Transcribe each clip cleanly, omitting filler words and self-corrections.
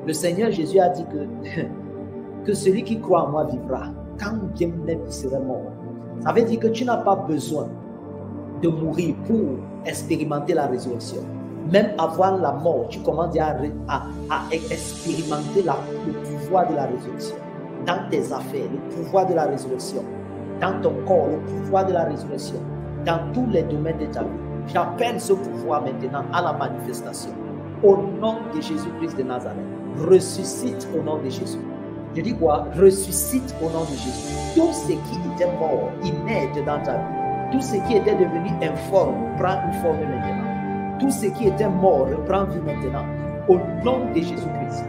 Le Seigneur Jésus a dit que celui qui croit en moi vivra. Quand bien même il serait mort. Ça veut dire que tu n'as pas besoin de mourir pour expérimenter la résurrection. Même avant la mort, tu commences à expérimenter le pouvoir de la résurrection. Dans tes affaires, le pouvoir de la résurrection. Dans ton corps, le pouvoir de la résurrection. Dans tous les domaines de ta vie. J'appelle ce pouvoir maintenant à la manifestation. Au nom de Jésus-Christ de Nazareth. Ressuscite au nom de Jésus. Je dis quoi? Ressuscite au nom de Jésus. Tout ce qui était mort, inerte dans ta vie, tout ce qui était devenu informe, prend une forme maintenant. Tout ce qui était mort reprend vie maintenant. Au nom de Jésus-Christ.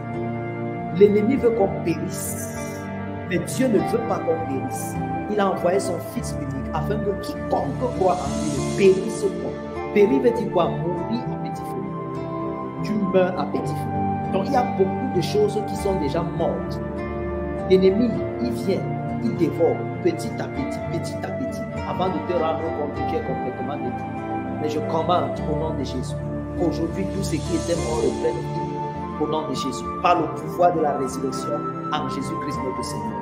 L'ennemi veut qu'on périsse. Mais Dieu ne veut pas qu'on périsse. Il a envoyé son Fils unique afin que quiconque croit en lui ne périsse pas. Périr veut dire quoi? Mourir à petit feu. Tu meurs à petit feu. Donc il y a beaucoup de choses qui sont déjà mortes. L'ennemi, il vient, il dévore petit à petit, avant de te rendre compte que tu es complètement détruit. Mais je commande au nom de Jésus qu'aujourd'hui, tout ce qui était mort reprenne vie au nom de Jésus, par le pouvoir de la résurrection en Jésus-Christ notre Seigneur.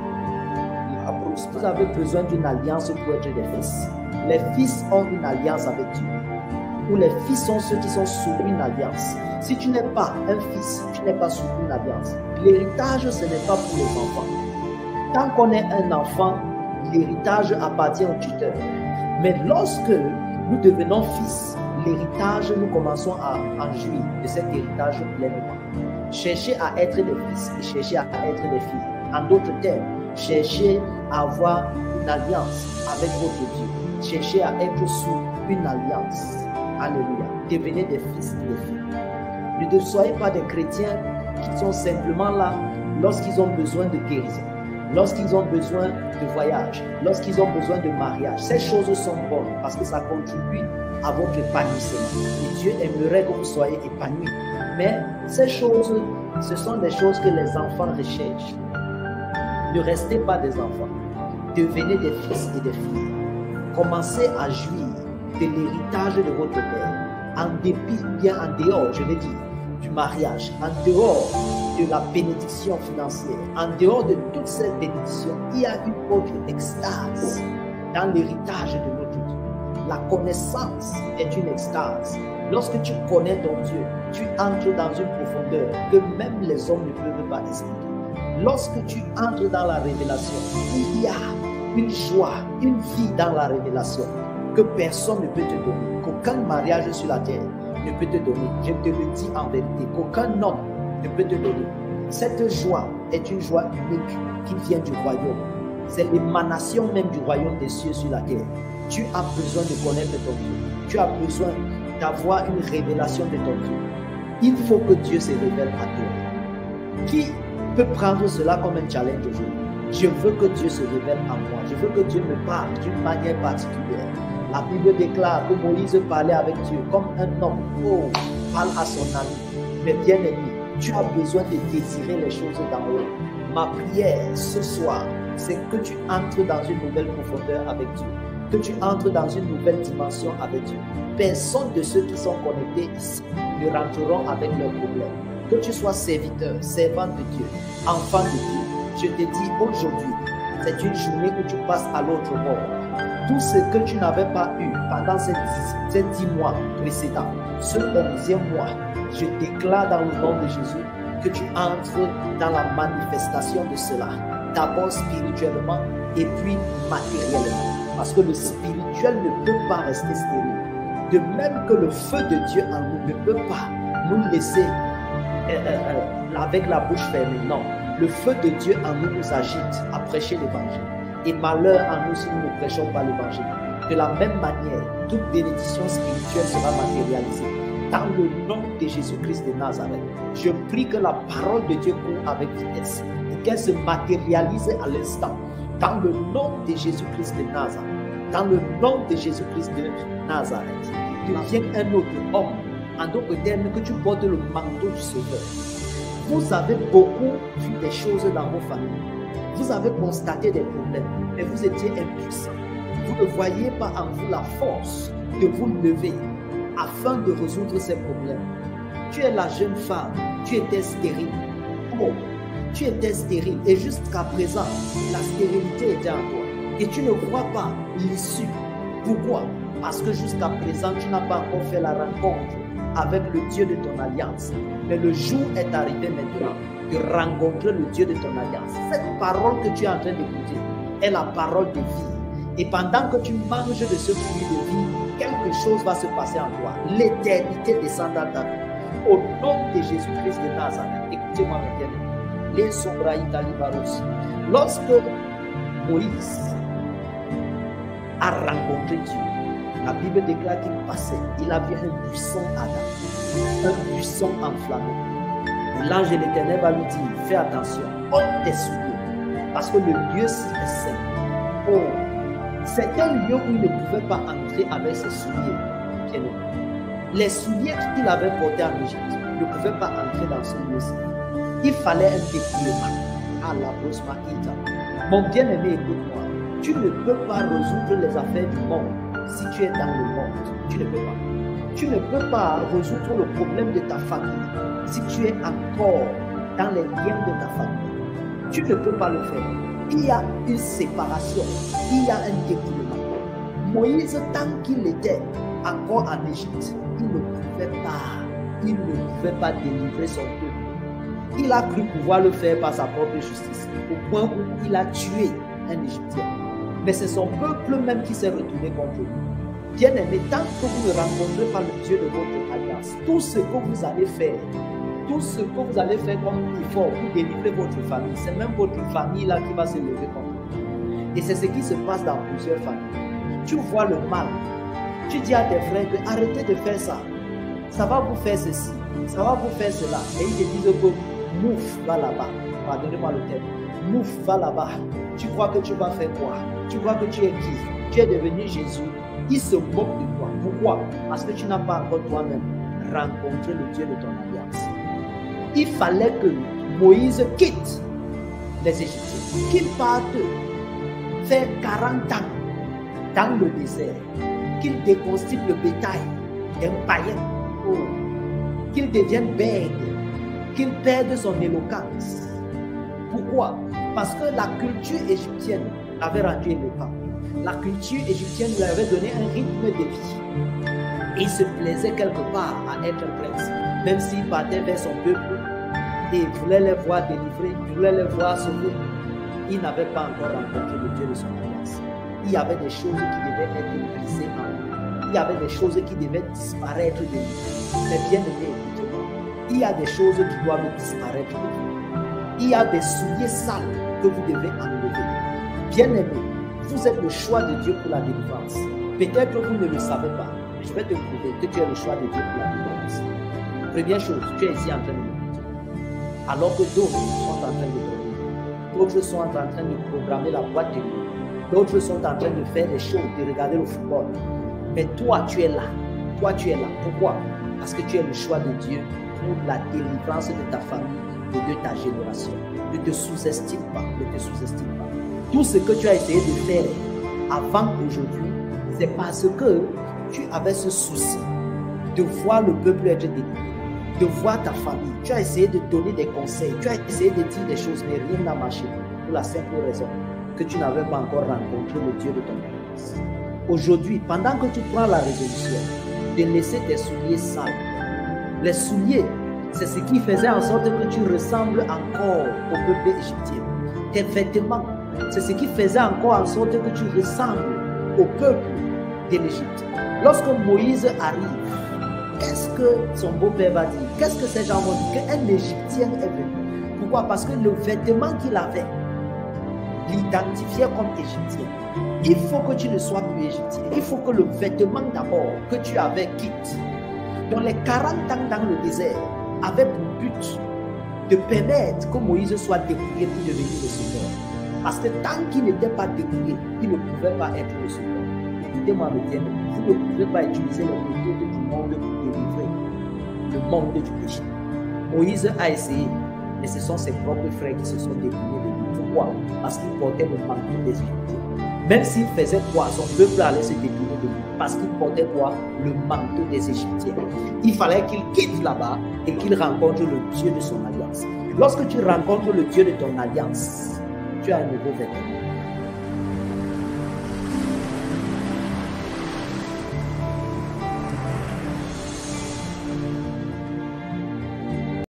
Vous avez besoin d'une alliance pour être des fils. Les fils ont une alliance avec Dieu. Ou les fils sont ceux qui sont sous une alliance. Si tu n'es pas un fils, tu n'es pas sous une alliance. L'héritage, ce n'est pas pour les enfants. Tant qu'on est un enfant, l'héritage appartient au tuteur. Mais lorsque nous devenons fils, l'héritage, nous commençons à en jouir de cet héritage pleinement. Cherchez à être des fils et cherchez à être des filles. En d'autres termes, cherchez à avoir une alliance avec votre Dieu. Cherchez à être sous une alliance. Alléluia. Devenez des fils et des filles. Ne soyez pas des chrétiens qui sont simplement là lorsqu'ils ont besoin de guérison, lorsqu'ils ont besoin de voyage, lorsqu'ils ont besoin de mariage. Ces choses sont bonnes parce que ça contribue à votre épanouissement. Et Dieu aimerait que vous soyez épanouis. Mais ces choses, ce sont des choses que les enfants recherchent. Ne restez pas des enfants. Devenez des fils et des filles. Commencez à jouir de l'héritage de votre Père. En dépit, bien en dehors, je veux dire, du mariage, en dehors de la bénédiction financière, en dehors de toutes ces bénédictions, il y a une autre extase dans l'héritage de notre Dieu. La connaissance est une extase. Lorsque tu connais ton Dieu, tu entres dans une profondeur que même les hommes ne peuvent pas expliquer. Lorsque tu entres dans la révélation, il y a une joie, une vie dans la révélation que personne ne peut te donner, qu'aucun mariage sur la terre ne peut te donner. Je te le dis en vérité, qu'aucun homme ne peut te donner. Cette joie est une joie unique qui vient du royaume. C'est l'émanation même du royaume des cieux sur la terre. Tu as besoin de connaître ton Dieu. Tu as besoin d'avoir une révélation de ton Dieu. Il faut que Dieu se révèle à toi. Qui peut prendre cela comme un challenge aujourd'hui? Je veux que Dieu se révèle à moi. Je veux que Dieu me parle d'une manière particulière. La Bible déclare que Moïse parlait avec Dieu comme un homme. Oh, parle à son ami. Mais bien aimé, tu as besoin de désirer les choses d'en haut. Ma prière ce soir, c'est que tu entres dans une nouvelle profondeur avec Dieu. Que tu entres dans une nouvelle dimension avec Dieu. Personne de ceux qui sont connectés ici ne rentreront avec leurs problèmes. Que tu sois serviteur, servant de Dieu, enfant de Dieu. Je te dis aujourd'hui, c'est une journée où tu passes à l'autre bord. Tout ce que tu n'avais pas eu pendant ces 10 mois précédents, ce 11e mois, je déclare dans le nom de Jésus que tu entres dans la manifestation de cela. D'abord spirituellement et puis matériellement. Parce que le spirituel ne peut pas rester stérile. De même que le feu de Dieu en nous ne peut pas nous laisser avec la bouche fermée. Non. Le feu de Dieu en nous nous agite à prêcher l'évangile. Et malheur à nous si nous ne prêchons pas l'évangile. De la même manière, toute bénédiction spirituelle sera matérialisée. Dans le nom de Jésus-Christ de Nazareth, je prie que la parole de Dieu court avec vitesse et qu'elle se matérialise à l'instant. Dans le nom de Jésus-Christ de Nazareth. Dans le nom de Jésus-Christ de Nazareth. Deviens un autre homme. En d'autres termes, que tu portes le manteau du Sauveur. Vous avez beaucoup vu des choses dans vos familles. Vous avez constaté des problèmes, mais vous étiez impuissants. Vous ne voyez pas en vous la force de vous lever afin de résoudre ces problèmes. Tu es la jeune femme, tu étais stérile. pauvre, tu étais stérile et jusqu'à présent, la stérilité était en toi. Et tu ne vois pas l'issue. Pourquoi? Parce que jusqu'à présent, tu n'as pas encore fait la rencontre avec le Dieu de ton alliance. Mais le jour est arrivé maintenant de rencontrer le Dieu de ton alliance. Cette parole que tu es en train d'écouter est la parole de vie. Et pendant que tu manges de ce fruit de vie, quelque chose va se passer en toi. L'éternité descend dans ta vie. Au nom de Jésus-Christ de Nazareth, écoutez-moi maintenant. Les sombra italibaros. Lorsque Moïse a rencontré Dieu, la Bible déclare qu'il passait, il avait un buisson Adam, un buisson enflammé. L'ange de l'Éternel va lui dire, fais attention, ôte tes souliers, parce que le lieu est saint. Oh, c'est un lieu où il ne pouvait pas entrer avec ses souliers. Bien aimé. Les souliers qu'il avait portés en Égypte ne pouvaient pas entrer dans ce lieu-ci. Il fallait un dépouillement à la brosse maquita. Mon bien-aimé, écoute-moi, tu ne peux pas résoudre les affaires du monde si tu es dans le monde. Tu ne peux pas. Tu ne peux pas résoudre le problème de ta famille si tu es encore dans les liens de ta famille. Tu ne peux pas le faire. Il y a une séparation. Il y a un dépouillement. Moïse, tant qu'il était encore en Égypte, il ne pouvait pas délivrer son peuple. Il a cru pouvoir le faire par sa propre justice, au point où il a tué un Égyptien. Mais c'est son peuple même qui s'est retourné contre lui. Bien-aimé, tant que vous ne rencontrez pas le Dieu de votre alliance, tout ce que vous allez faire, tout ce que vous allez faire comme effort pour délivrer votre famille, c'est même votre famille là qui va se lever contre vous. Et c'est ce qui se passe dans plusieurs familles. Tu vois le mal. Tu dis à tes frères que arrêtez de faire ça. Ça va vous faire ceci, ça va vous faire cela. Et ils te disent que mouf, va là-bas. Pardonnez-moi le terme. Mouf, va là-bas. Tu crois que tu vas faire quoi? Tu crois que tu es qui? Tu es devenu Jésus. Ils se moquent de toi. Pourquoi? Parce que tu n'as pas encore toi-même rencontré le Dieu de ton alliance. Il fallait que Moïse quitte les Égyptiens, qu'il parte faire 40 ans dans le désert, qu'il déconstitue le bétail d'un païen, qu'il devienne bègue, qu'il perde son éloquence. Pourquoi? Parce que la culture égyptienne l'avait rendu éloquent. La culture égyptienne lui avait donné un rythme de vie. Et il se plaisait quelque part à être prince. Même s'il partait vers son peuple et voulait les voir délivrés, voulait les voir sauvés, il n'avait pas encore rencontré le Dieu de son alliance. Il y avait des choses qui devaient être brisées en lui. Il y avait des choses qui devaient disparaître de lui. Mais bien aimé, écoutez-moi, il y a des choses qui doivent disparaître de vous. Il y a des souliers sales que vous devez enlever. Bien aimé, vous êtes le choix de Dieu pour la délivrance. Peut-être que vous ne le savez pas, mais je vais te prouver que tu es le choix de Dieu pour la délivrance. Première chose, tu es ici en train de m'écouter. Alors que d'autres sont en train de dormir. D'autres sont en train de programmer la boîte de nuit. D'autres sont en train de faire des choses, de regarder le football. Mais toi, tu es là. Toi, tu es là. Pourquoi? Parce que tu es le choix de Dieu pour la délivrance de ta famille et de ta génération. Ne te sous-estime pas. Ne te sous-estime pas. Tout ce que tu as essayé de faire avant aujourd'hui, c'est parce que tu avais ce souci de voir le peuple être délivré, de voir ta famille. Tu as essayé de donner des conseils, tu as essayé de dire des choses, mais rien n'a marché pour la simple raison que tu n'avais pas encore rencontré le Dieu de ton alliance. Aujourd'hui, pendant que tu prends la résolution de laisser tes souliers sales, les souliers, c'est ce qui faisait en sorte que tu ressembles encore au peuple égyptien. Tes vêtements, c'est ce qui faisait encore en sorte que tu ressembles au peuple de l'Égypte. Lorsque Moïse arrive, qu'est-ce que son beau-père va dire? Qu'est-ce que ces gens vont dire? Qu'un Égyptien est venu. Pourquoi? Parce que le vêtement qu'il avait l'identifiait comme Égyptien. Il faut que tu ne sois plus Égyptien. Il faut que le vêtement d'abord que tu avais quitte. Dans les 40 ans dans le désert, avait pour but de permettre que Moïse soit dépouillé pour devenir le Sauveur. Parce que tant qu'il n'était pas dépouillé, il ne pouvait pas être le Sauveur. Écoutez-moi bien, vous ne pouvez pas utiliser les méthodes du monde pour délivrer le monde du péché. Moïse a essayé, mais ce sont ses propres frères qui se sont dépouillés de lui. Pourquoi? Parce qu'il portait le manteau des Égyptiens. Même s'il faisait quoi, son peuple allait se détourner de lui parce qu'il portait quoi? Le manteau des Égyptiens. Il fallait qu'il quitte là-bas et qu'il rencontre le Dieu de son alliance. Lorsque tu rencontres le Dieu de ton alliance, tu as un nouveau vêtement.